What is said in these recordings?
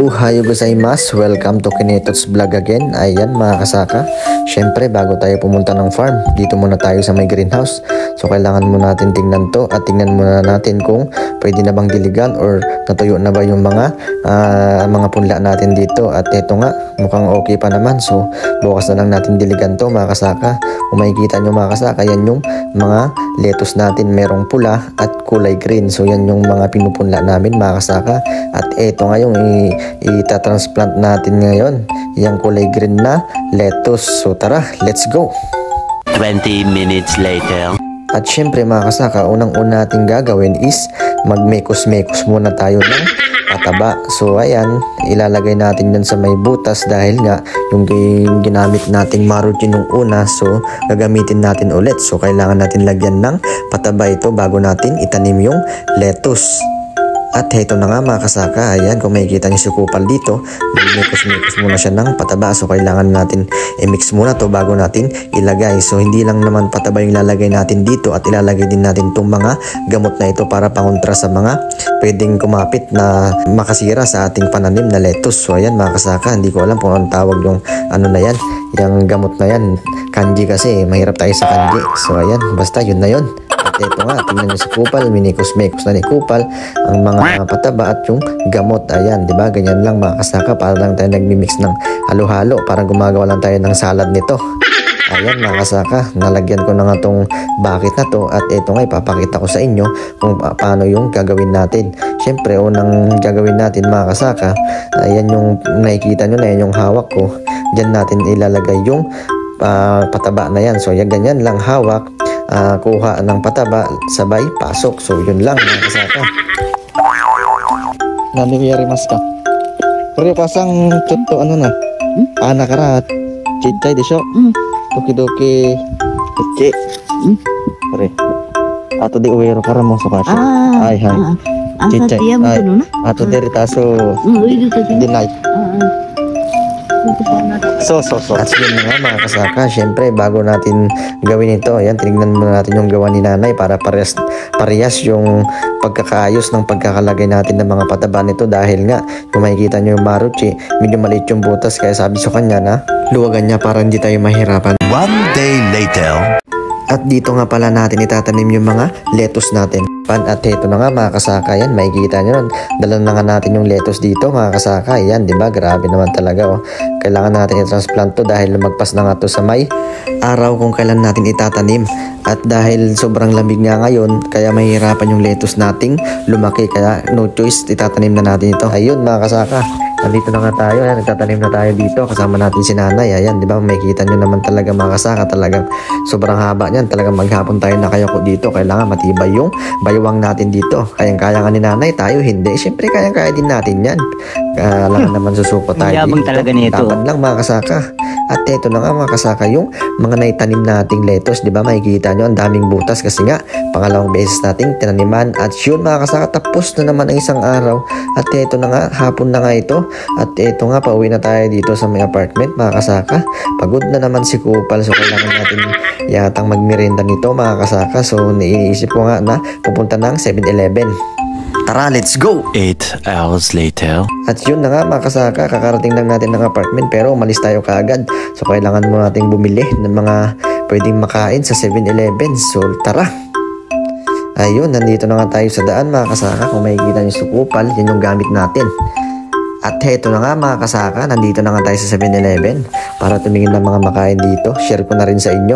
Uhayo gozaimasu, welcome to Kineto's Vlog again. Ayan mga kasaka, syempre bago tayo pumunta ng farm, dito muna tayo sa may greenhouse. So kailangan muna natin tingnan to at tingnan muna natin kung pwede na bang diligan or natuyo na ba yung mga punla natin dito. At ito nga, mukhang okay pa naman. So bukas na lang natin diligan to mga kasaka. Kung makikita nyo mga kasaka, yan yung mga lettuce natin, merong pula at kulay green. So yan yung mga pinupunla namin mga kasaka. At ito nga yung itatransplant natin ngayon, yung kulay green na lettuce. So tara, let's go. 20 minutes later. At syempre mga kasaka, unang-una natin gagawin is magmekos-mekos muna tayo ng pataba. So ayan, ilalagay natin yan sa may butas dahil nga yung ginamit nating maruti nung una, so gagamitin natin ulit. So kailangan natin lagyan ng pataba ito bago natin itanim yung lettuce. At heto na nga mga kasaka, ayan, kung makikita niyo si kupal dito, mekos-mekos muna siya ng pataba. So kailangan natin i-mix muna to bago natin ilagay. So hindi lang naman pataba yung ilalagay natin dito, at ilalagay din natin itong mga gamot na ito para pangontra sa mga pwedeng kumapit na makasira sa ating pananim na lettuce. So ayan mga kasaka, hindi ko alam kung anong tawag yung ano na yan, yung gamot na yan. Kanji kasi, mahirap tayo sa kanji. So ayan, basta yun na yun. At ito nga, tingnan nyo si kupal, minikos-mekos na ni kupal ang mga pataba at yung gamot. Ayan, di ba? Ganyan lang mga kasaka, para lang tayo nagmi-mix ng halo-halo, para gumagawa lang tayo ng salad nito. Ayan mga kasaka, nalagyan ko na nga tong bucket na to, at ito nga ipapakita ko sa inyo kung paano yung gagawin natin. Siyempre, unang gagawin natin mga kasaka, ayan yung nakikita nyo na yan, yung hawak ko. Diyan natin ilalagay yung pataba na yan. So yan, ganyan lang hawak, kuha ng pataba, sabay pasok. So yun lang mga kasaka. Nangyayarimas ka pero pasang chotto ano na anak karat chitay desyo doki-doki kecce pare ato di uwero kara mo sa kaso ay chitay ay ato diri taso dinay So. At yun na nga mga kasaka, syempre bago natin gawin ito, ayan, tinignan muna natin yung gawa ni nanay para parehas yung pagkakaayos ng pagkakalagay natin ng mga pataba nito. Dahil nga, kung makikita nyo yung maruchi, medyo maliit yung butas, kaya sabi sa kanya na luwagan niya para hindi tayo mahirapan. One day later. At dito nga pala natin itatanim yung mga lettuce natin. At ito na nga mga kasaka, yan, makikita nyo, dala na nga natin yung lettuce dito mga kasaka. Yan, di ba? Grabe naman talaga, oh. Kailangan natin i-transplant to dahil lumagpas na nga to sa may araw kung kailan natin itatanim. At dahil sobrang lamig nga ngayon, kaya mahihirapan yung lettuce nating lumaki. Kaya no choice, itatanim na natin ito. Ayun mga kasaka, nandito na nga tayo, ayan, nagtatanim na tayo dito. Kasama natin si nanay, ayan, di ba? Makikita nyo naman talaga mga kasaka, talagang sobrang haba niyan. Talagang maghapon tayo nakayako dito. Kailangan matibay yung baywang natin dito. Kayang-kaya nga ni nanay, tayo hindi. Siyempre kayang-kaya din natin yan. Kailangan naman susuko tayo Yabang dito. Talaga nito. Dapat lang mga kasaka. At ito na nga mga kasaka, yung mga naitanim nating lettuce, di ba? Makikita nyo ang daming butas kasi nga pangalawang beses nating tinaniman. At yun mga kasaka, tapos na naman ang isang araw. At ito na nga, hapon na nga ito. At ito nga, pauwi na tayo dito sa may apartment mga kasaka. Pagod na naman si kupal, so kailangan natin yatang magmerienda nito mga kasaka. So naiisip ko nga na pupunta ng 7-Eleven. Tara, let's go! 8 hours later. At yun na nga mga kasaka, kakarating lang natin ng apartment pero umalis tayo kaagad. So kailangan mo nating bumili ng mga pwedeng makain sa 7-Eleven. So tara! Ayun, nandito na nga tayo sa daan mga kasaka. Kung makikita nyo sa kupal, yan yung gamit natin. At heto na nga mga kasaka, nandito na nga tayo sa 7-Eleven para tumingin ng mga makain dito. Share ko na rin sa inyo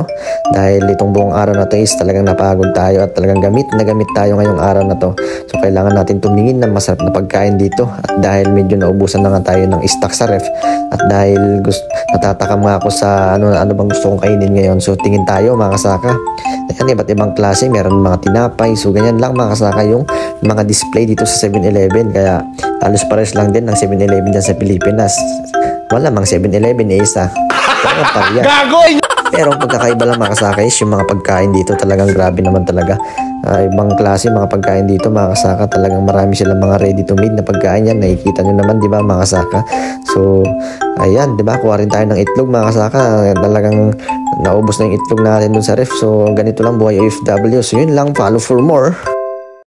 dahil itong buong araw na to is talagang napagod tayo at talagang gamit tayo ngayong araw na to. So kailangan natin tumingin ng masarap na pagkain dito. At dahil medyo naubusan na nga tayo ng stock sa ref, at dahil natatakam nga ako sa ano bang gusto kong kainin ngayon. So tingin tayo mga kasaka. Ayan, iba't ibang klase, meron mga tinapay. So ganyan lang mga kasaka yung mga display dito sa 7-Eleven. Kaya halos pares lang din ng 7-Eleven dyan sa Pilipinas. Wala mang 7-Eleven isa. Pero ang pagkakaiba lang mga kasaka is yung mga pagkain dito talagang grabe naman talaga. Ibang klase mga pagkain dito mga kasaka. Talagang marami silang mga ready to made na pagkain yan. Nakikita nyo naman, di ba mga kasaka? So ayan, di ba? Kuha rin tayo ng itlog mga kasaka. Talagang naubos na yung itlog natin dun sa ref. So ganito lang buhay OFW. So yun lang, follow for more.